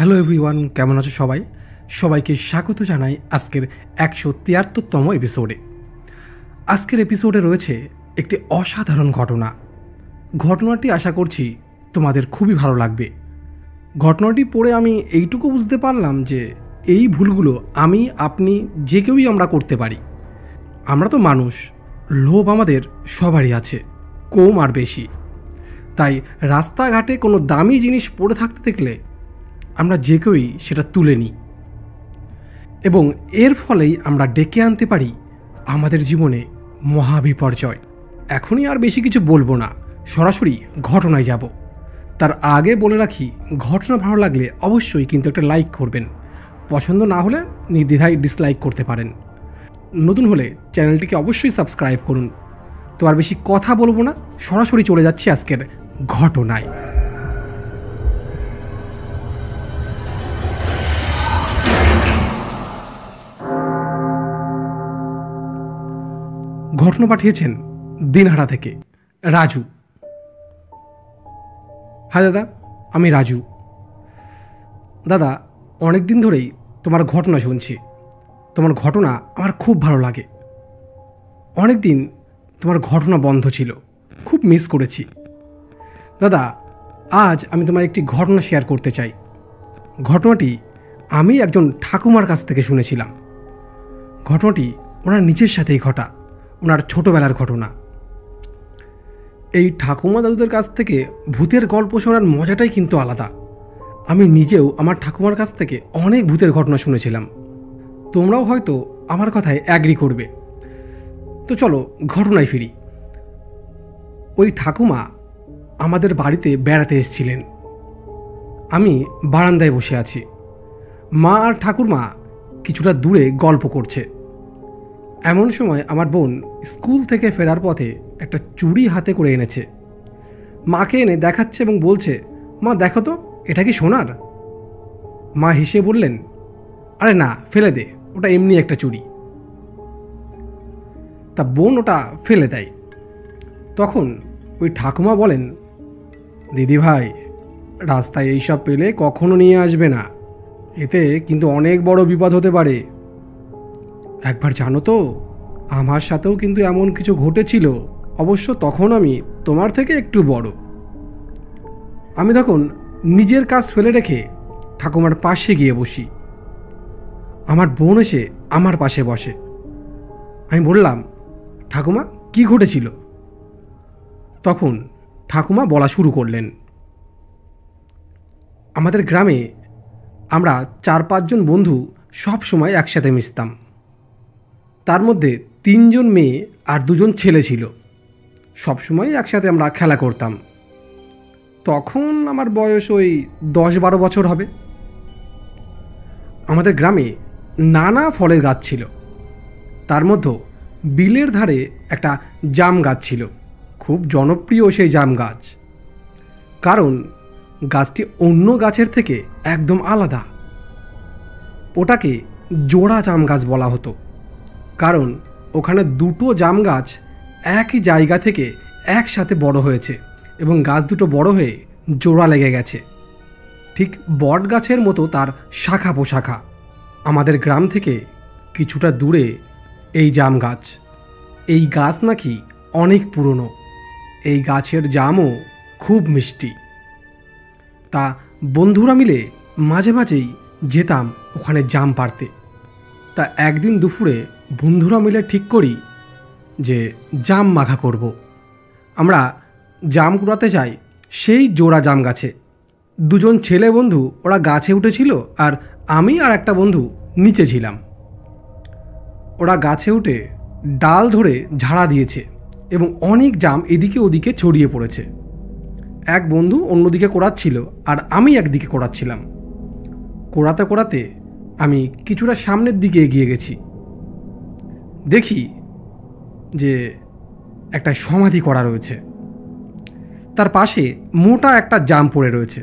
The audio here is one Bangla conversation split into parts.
হ্যালো এভরিওয়ান, কেমন আছো সবাই? সবাইকে স্বাগত জানাই আজকের 173তম এপিসোডে। আজকের এপিসোডে রয়েছে একটি অসাধারণ ঘটনাটি আশা করছি তোমাদের খুবই ভালো লাগবে। ঘটনাটি পড়ে আমি এইটুকু বুঝতে পারলাম যে এই ভুলগুলো আপনি যে কেউই আমরা করতে পারি। আমরা তো মানুষ, লোভ আমাদের সবারই আছে, কম আর বেশি। তাই রাস্তাঘাটে কোনো দামি জিনিস পড়ে থাকতে দেখলে আমরা যে কেউই সেটা তুলে নিই এবং এর ফলেই আমরা ডেকে আনতে পারি আমাদের জীবনে মহাবিপর্যয়। এখনই আর বেশি কিছু বলবো না, সরাসরি ঘটনায় যাব। তার আগে বলে রাখি, ঘটনা ভালো লাগলে অবশ্যই কিন্তু একটা লাইক করবেন, পছন্দ না হলে নির্দ্বিধায় ডিসলাইক করতে পারেন। নতুন হলে চ্যানেলটিকে অবশ্যই সাবস্ক্রাইব করুন। তো আর বেশি কথা বলবো না, সরাসরি চলে যাচ্ছি আজকের ঘটনায়। ঘটনা পাঠিয়েছেন দিনহাটা থেকে রাজু। হ্যাঁ দাদা, আমি রাজু। দাদা, অনেক দিন ধরেই তোমার ঘটনা শুনছি। তোমার ঘটনা আমার খুব ভালো লাগে। অনেক দিন তোমার ঘটনা বন্ধ ছিল, খুব মিস করেছি। দাদা, আজ আমি তোমার একটি ঘটনা শেয়ার করতে চাই। ঘটনাটি আমি একজন ঠাকুমার কাছ থেকে শুনেছিলাম। ঘটনাটি ওনার নিজের সাথেই ঘটা, ওনার ছোটোবেলার ঘটনা। এই ঠাকুমা দাদুদের কাছ থেকে ভূতের গল্প শোনার মজাটাই কিন্তু আলাদা। আমি নিজেও আমার ঠাকুমার কাছ থেকে অনেক ভূতের ঘটনা শুনেছিলাম। তোমরাও হয়তো আমার কথায় অ্যাগ্রি করবে। তো চলো ঘটনায় ফিরি। ওই ঠাকুমা আমাদের বাড়িতে বেড়াতে এসেছিলেন। আমি বারান্দায় বসে আছি। মা আর ঠাকুরমা কিছুটা দূরে গল্প করছে। এমন সময় আমার বোন স্কুল থেকে ফেরার পথে একটা চুড়ি হাতে করে এনেছে। মাকে এনে দেখাচ্ছে এবং বলছে, মা দেখো তো, এটা কি সোনার? মা হেসে বললেন, আরে না, ফেলে দে, ওটা এমনি একটা চুড়ি। তা বোন ওটা ফেলে দেয়। তখন ওই ঠাকুমা বলেন, দিদি ভাই, রাস্তায় এইসব পেলে কখনো নিয়ে আসবে না, এতে কিন্তু অনেক বড় বিপদ হতে পারে। একবার জানো তো, আমার সাথেও কিন্তু এমন কিছু ঘটেছিল। অবশ্য তখন আমি তোমার থেকে একটু বড়। আমি তখন নিজের কাজ ফেলে রেখে ঠাকুমার পাশে গিয়ে বসি। আমার বোন এসে আমার পাশে বসে। আমি বললাম, ঠাকুমা, কি ঘটেছিল? তখন ঠাকুমা বলা শুরু করলেন, আমাদের গ্রামে আমরা 4-5 জন বন্ধু সব সময় একসাথে মিশতাম। তার মধ্যে 3 জন মেয়ে আর 2 জন ছেলে ছিল। সবসময় একসাথে আমরা খেলা করতাম। তখন আমার বয়স ওই 10-12 বছর হবে। আমাদের গ্রামে নানা ফলের গাছ ছিল। তার মধ্যে বিলের ধারে একটা জাম গাছ ছিল। খুব জনপ্রিয় সেই জাম গাছ, কারণ গাছটি অন্য গাছের থেকে একদম আলাদা। ওটাকে জোড়া জাম গাছ বলা হতো, কারণ ওখানে 2টো জাম গাছ একই জায়গা থেকে একসাথে বড় হয়েছে এবং গাছ দুটো বড় হয়ে জোড়া লেগে গেছে। ঠিক বট গাছের মতো তার শাখা পোশাখা। আমাদের গ্রাম থেকে কিছুটা দূরে এই জাম গাছ। এই গাছ নাকি অনেক পুরনো। এই গাছের জামও খুব মিষ্টি। তা বন্ধুরা মিলে মাঝে মাঝেই যেতাম ওখানে জাম পাড়তে। তা একদিন দুপুরে বন্ধুরা মিলে ঠিক করি যে জাম মাখা করব। আমরা জাম কুড়াতে যাই সেই জোড়া জাম গাছে। 2 জন ছেলে বন্ধু ওরা গাছে উঠেছিল আর আমি আর একটা বন্ধু নিচে ছিলাম। ওরা গাছে উঠে ডাল ধরে ঝাড়া দিয়েছে এবং অনেক জাম এদিকে ওদিকে ছড়িয়ে পড়েছে। এক বন্ধু অন্যদিকে কোড়াচ্ছিল আর আমি একদিকে কোড়াচ্ছিলাম। কোড়াতে কোড়াতে আমি কিছুটা সামনের দিকে এগিয়ে গেছি। দেখি যে একটা সমাধি করা রয়েছে। তার পাশে মোটা একটা জাম পড়ে রয়েছে।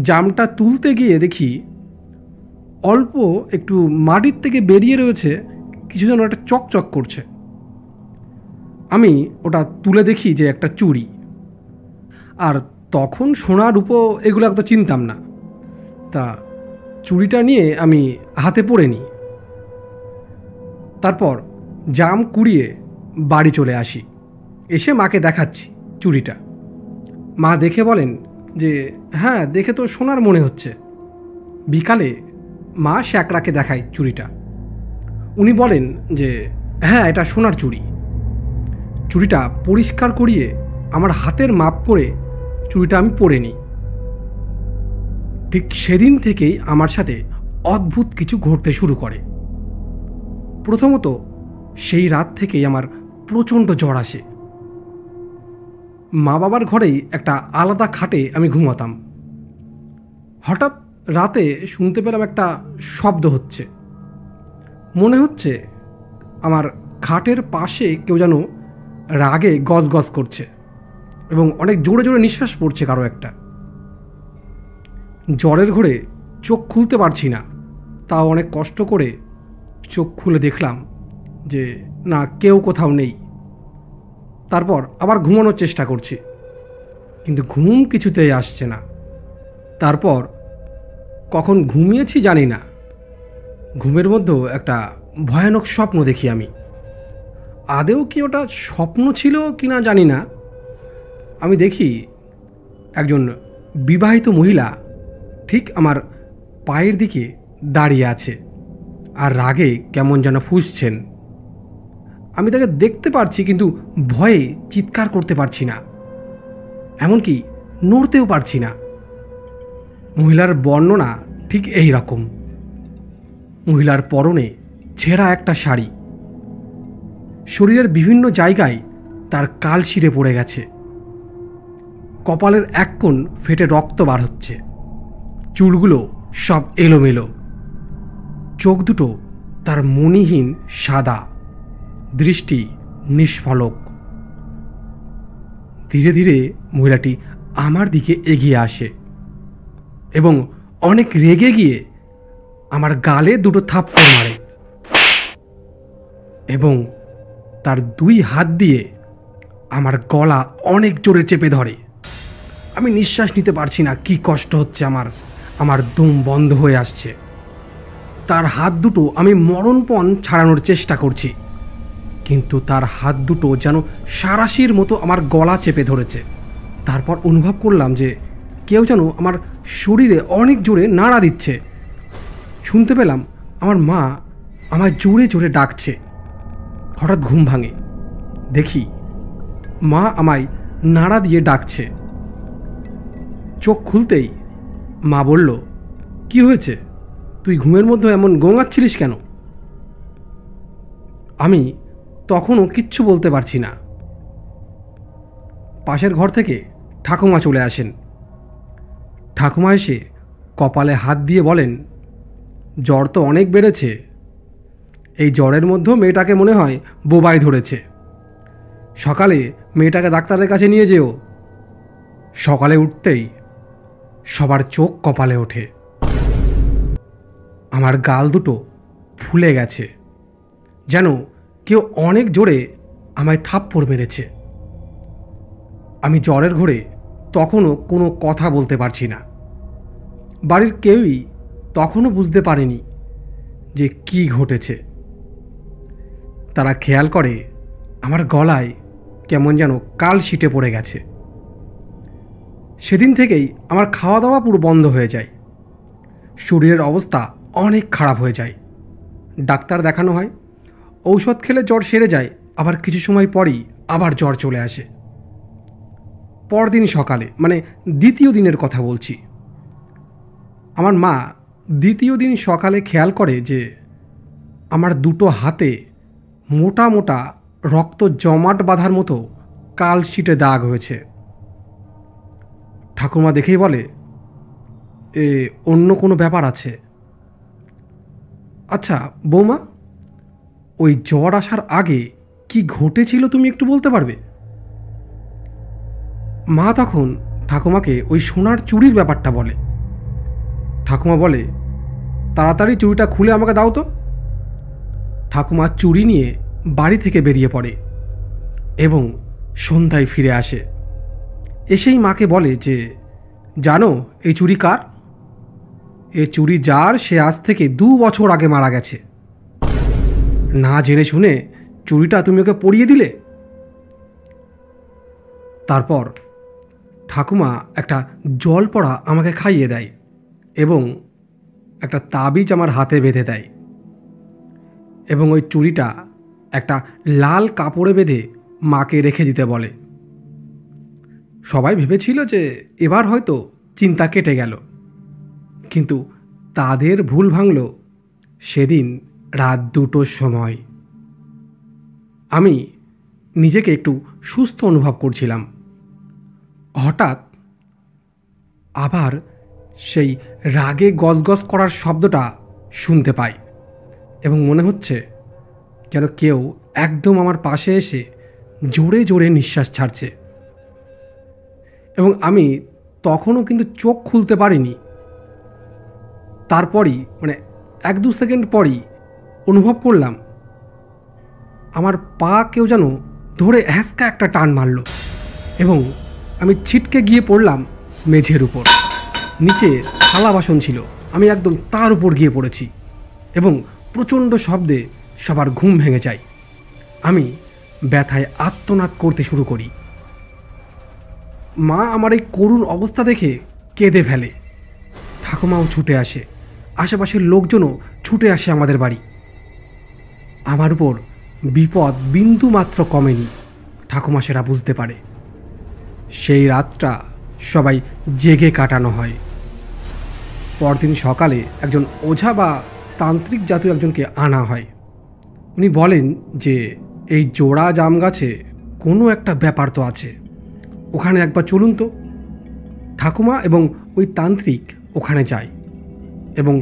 জামটা তুলতে গিয়ে দেখি অল্প একটু মাটির থেকে বেরিয়ে রয়েছে কিছু যেন একটা চকচক করছে। আমি ওটা তুলে দেখি যে একটা চুড়ি। আর তখন সোনা রূপো এগুলো তো চিনতাম না। তা চুড়িটা নিয়ে আমি হাতে পরে নিই। তারপর জাম কুড়িয়ে বাড়ি চলে আসি। এসে মাকে দেখাচ্ছি চুড়িটা। মা দেখে বলেন যে হ্যাঁ, দেখে তো সোনার মনে হচ্ছে। বিকালে মা শ্যাকরাকে দেখায় চুড়িটা। উনি বলেন যে হ্যাঁ, এটা সোনার চুড়ি। চুড়িটা পরিষ্কার করিয়ে আমার হাতের মাপ করে চুড়িটা আমি পরে নিই। ঠিক সেদিন থেকেই আমার সাথে অদ্ভুত কিছু ঘটতে শুরু করে। প্রথমত, সেই রাত থেকেই আমার প্রচণ্ড জ্বর আসে। মা বাবার ঘরেই একটা আলাদা খাটে আমি ঘুমাতাম। হঠাৎ রাতে শুনতে পেলাম একটা শব্দ হচ্ছে। মনে হচ্ছে আমার খাটের পাশে কেউ যেন রাগে গজগজ করছে এবং অনেক জোরে জোরে নিঃশ্বাস পড়ছে কারো একটা। জ্বরের ঘোরে চোখ খুলতে পারছি না, তাও অনেক কষ্ট করে চোখ খুলে দেখলাম যে না, কেউ কোথাও নেই। তারপর আবার ঘুমানোর চেষ্টা করছি, কিন্তু ঘুম কিছুতেই আসছে না। তারপর কখন ঘুমিয়েছি জানি না, ঘুমের মধ্যেও একটা ভয়ানক স্বপ্ন দেখি আমি। আদেও কি ওটা স্বপ্ন ছিল কি না জানি না, আমি দেখি একজন বিবাহিত মহিলা ঠিক আমার পায়ের দিকে দাঁড়িয়ে আছে আর রাগে কেমন যেন ফুঁসছেন। আমি তাকে দেখতে পারছি, কিন্তু ভয়ে চিৎকার করতে পারছি না, এমনকি নড়তেও পারছি না। মহিলার বর্ণনা ঠিক এই রকম। মহিলার পরনে ছেঁড়া একটা শাড়ি, শরীরের বিভিন্ন জায়গায় তার কাল ছিঁড়ে পড়ে গেছে, কপালের এক কোণ ফেটে রক্ত বার হচ্ছে, চুলগুলো সব এলোমেলো, চোখ দুটো তার মণিহীন সাদা, দৃষ্টি নিষ্ফলক। ধীরে ধীরে মহিলাটি আমার দিকে এগিয়ে আসে এবং অনেক রেগে গিয়ে আমার গালে দুটো থাপ্পড় মারে এবং তার দুই হাত দিয়ে আমার গলা অনেক জোরে চেপে ধরে। আমি নিঃশ্বাস নিতে পারছি না, কি কষ্ট হচ্ছে আমার, আমার দম বন্ধ হয়ে আসছে। তার হাত দুটো আমি মরণপণ ছাড়ানোর চেষ্টা করছি, কিন্তু তার হাত দুটো যেন সাঁড়াশির মতো আমার গলা চেপে ধরেছে। তারপর অনুভব করলাম যে কেউ যেন আমার শরীরে অনেক জোরে নাড়া দিচ্ছে। শুনতে পেলাম আমার মা আমায় জোরে জোরে ডাকছে। হঠাৎ ঘুম ভাঙে, দেখি মা আমায় নাড়া দিয়ে ডাকছে। চোখ খুলতেই মা বলল, কি হয়েছে, তুই ঘুমের মধ্যে এমন গোঙাচ্ছিলিস কেন? আমি তখনও কিচ্ছু বলতে পারছি না। পাশের ঘর থেকে ঠাকুমা চলে আসেন। ঠাকুমা এসে কপালে হাত দিয়ে বলেন, জ্বর তো অনেক বেড়েছে, এই জ্বরের মধ্যেও মেয়েটাকে মনে হয় বোবাই ধরেছে। সকালে মেয়েটাকে ডাক্তারের কাছে নিয়ে যেও। সকালে উঠতেই সবার চোখ কপালে ওঠে। আমার গাল দুটো ফুলে গেছে, যেন কেউ অনেক জোরে আমায় থাপ্পড় মেরেছে। আমি জ্বরের ঘোরে তখনও কোনো কথা বলতে পারছি না। বাড়ির কেউই তখনও বুঝতে পারেনি যে কি ঘটেছে। তারা খেয়াল করে আমার গলায় কেমন যেন কাল ছিটে পড়ে গেছে। সেদিন থেকেই আমার খাওয়া দাওয়া পুরো বন্ধ হয়ে যায়, শরীরের অবস্থা অনেক খারাপ হয়ে যায়। ডাক্তার দেখানো হয়, ঔষধ খেলে জ্বর সেরে যায়, আবার কিছু সময় পরই আবার জ্বর চলে আসে। পরদিন সকালে, মানে দ্বিতীয় দিনের কথা বলছি, আমার মা দ্বিতীয় দিন সকালে খেয়াল করে যে আমার দুটো হাতে মোটা মোটা রক্ত জমাট বাঁধার মতো কাল ছিটে দাগ হয়েছে। ঠাকুমা দেখেই বলে, এ অন্য কোনো ব্যাপার আছে। আচ্ছা বৌমা, ওই জ্বর আসার আগে কি ঘটেছিল তুমি একটু বলতে পারবে? মা তখন ঠাকুমাকে ওই সোনার চুড়ির ব্যাপারটা বলে। ঠাকুমা বলে, তাড়াতাড়ি চুড়িটা খুলে আমাকে দাও তো। ঠাকুমা চুড়ি নিয়ে বাড়ি থেকে বেরিয়ে পড়ে এবং সন্ধ্যায় ফিরে আসে। এসেই মাকে বলে যে, জানো এই চুড়ি কার? এ চুরি যার সে আজ থেকে 2 বছর আগে মারা গেছে। না জেনে শুনে চুরিটা তুমি ওকে পরিয়ে দিলে। তারপর ঠাকুমা একটা জল পড়া আমাকে খাইয়ে দেয় এবং একটা তাবিজ আমার হাতে বেঁধে দেয় এবং ওই চুরিটা একটা লাল কাপড়ে বেঁধে মাকে রেখে দিতে বলে। সবাই ভেবেছিল যে এবার হয়তো চিন্তা কেটে গেল, কিন্তু তাদের ভুল ভাঙল সেদিন রাত 2টোর সময়। আমি নিজেকে একটু সুস্থ অনুভব করছিলাম। হঠাৎ আবার সেই রাগে গজগজ করার শব্দটা শুনতে পাই এবং মনে হচ্ছে যেন কেউ একদম আমার পাশে এসে জোরে জোরে নিঃশ্বাস ছাড়ছে। এবং আমি তখনও কিন্তু চোখ খুলতে পারিনি। তারপরই 1-2 সেকেন্ড পরই অনুভব করলাম আমার পা কেউ যেন ধরে হ্যাঁচকা একটা টান মারল এবং আমি ছিটকে গিয়ে পড়লাম মেঝের উপর। নিচে থালা বাসন ছিল, আমি একদম তার উপর গিয়ে পড়েছি এবং প্রচণ্ড শব্দে সবার ঘুম ভেঙে যায়। আমি ব্যথায় আর্তনাদ করতে শুরু করি। মা আমার এই করুণ অবস্থা দেখে কেঁদে ফেলে। ঠাকুমাও ছুটে আসে, আশেপাশের লোকজনও ছুটে আসে আমাদের বাড়ি। আমার উপর বিপদ বিন্দু মাত্র কমেনি, ঠাকুমা সেটা বুঝতে পারে। সেই রাতটা সবাই জেগে কাটানো হয়। পরদিন সকালে একজন ওঝা বা তান্ত্রিক জাতীয় একজনকে আনা হয়। উনি বলেন যে এই জোড়া জাম গাছে কোনো একটা ব্যাপার তো আছে, ওখানে একবার চলুন তো। ঠাকুমা এবং ওই তান্ত্রিক ওখানে যায় এবং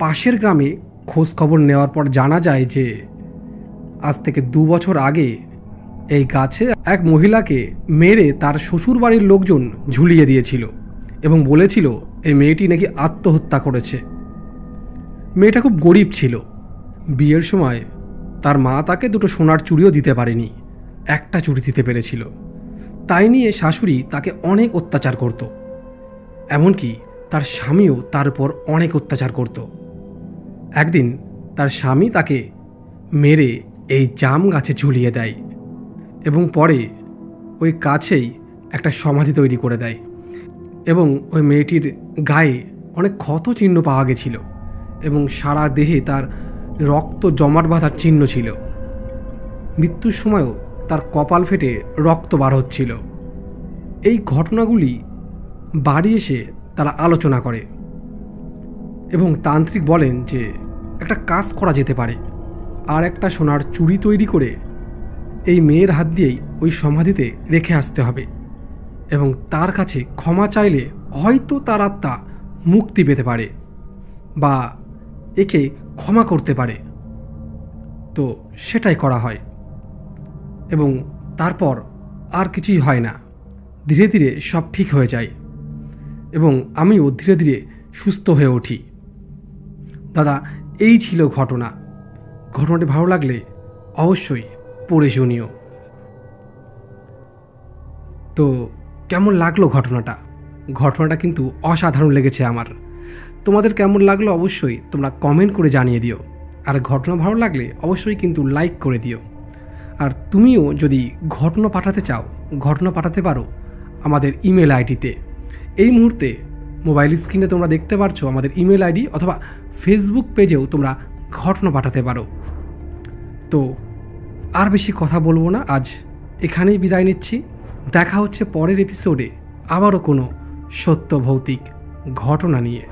পাশের গ্রামে খোঁজ খবর নেওয়ার পর জানা যায় যে আজ থেকে 2 বছর আগে এই গাছে এক মহিলাকে মেরে তার শ্বশুরবাড়ির লোকজন ঝুলিয়ে দিয়েছিল এবং বলেছিল এই মেয়েটি নাকি আত্মহত্যা করেছে। মেয়েটা খুব গরিব ছিল। বিয়ের সময় তার মা তাকে 2টো সোনার চুড়িও দিতে পারেনি, একটা চুড়ি দিতে পেরেছিল। তাই নিয়ে শাশুড়ি তাকে অনেক অত্যাচার করত, এমনকি তার স্বামীও তার উপর অনেক অত্যাচার করত। একদিন তার স্বামী তাকে মেরে এই জাম গাছে ঝুলিয়ে দেয় এবং পরে ওই কাছেই একটা সমাধি তৈরি করে দেয় এবং ওই মেয়েটির গায়ে অনেক ক্ষত চিহ্ন পাওয়া গেছিল এবং সারা দেহে তার রক্ত জমাট বাঁধার চিহ্ন ছিল। মৃত্যুর সময়ও তার কপাল ফেটে রক্ত বার হচ্ছিল। এই ঘটনাগুলি বাড়ি এসে তারা আলোচনা করে এবং তান্ত্রিক বলেন যে একটা কাজ করা যেতে পারে, আর একটা সোনার চুড়ি তৈরি করে এই মেয়ের হাত দিয়েই ওই সমাধিতে রেখে আসতে হবে এবং তার কাছে ক্ষমা চাইলে হয়তো তার আত্মা মুক্তি পেতে পারে বা একে ক্ষমা করতে পারে। তো সেটাই করা হয় এবং তারপর আর কিছুই হয় না। ধীরে ধীরে সব ঠিক হয়ে যায় এবং আমিও ধীরে ধীরে সুস্থ হয়ে উঠি। দাদা, এই ছিল ঘটনা। ঘটনাটি ভালো লাগলে অবশ্যই পড়ে শুনিও। তো কেমন লাগলো ঘটনাটা কিন্তু অসাধারণ লেগেছে আমার। তোমাদের কেমন লাগলো অবশ্যই তোমরা কমেন্ট করে জানিয়ে দিও। আর ঘটনা ভালো লাগলে অবশ্যই কিন্তু লাইক করে দিও। আর তুমিও যদি ঘটনা পাঠাতে পারো আমাদের ইমেল আইডিতে। এই মুহূর্তে মোবাইল স্ক্রিনে তোমরা দেখতে পারছো আমাদের ইমেল আইডি, অথবা ফেসবুক পেজেও তোমরা ঘটনা পাঠাতে পারো। তো আর বেশি কথা বলবো না, আজ এখানেই বিদায় নিচ্ছি। দেখা হচ্ছে পরের এপিসোডে আবারও কোনো সত্য ভৌতিক ঘটনা নিয়ে।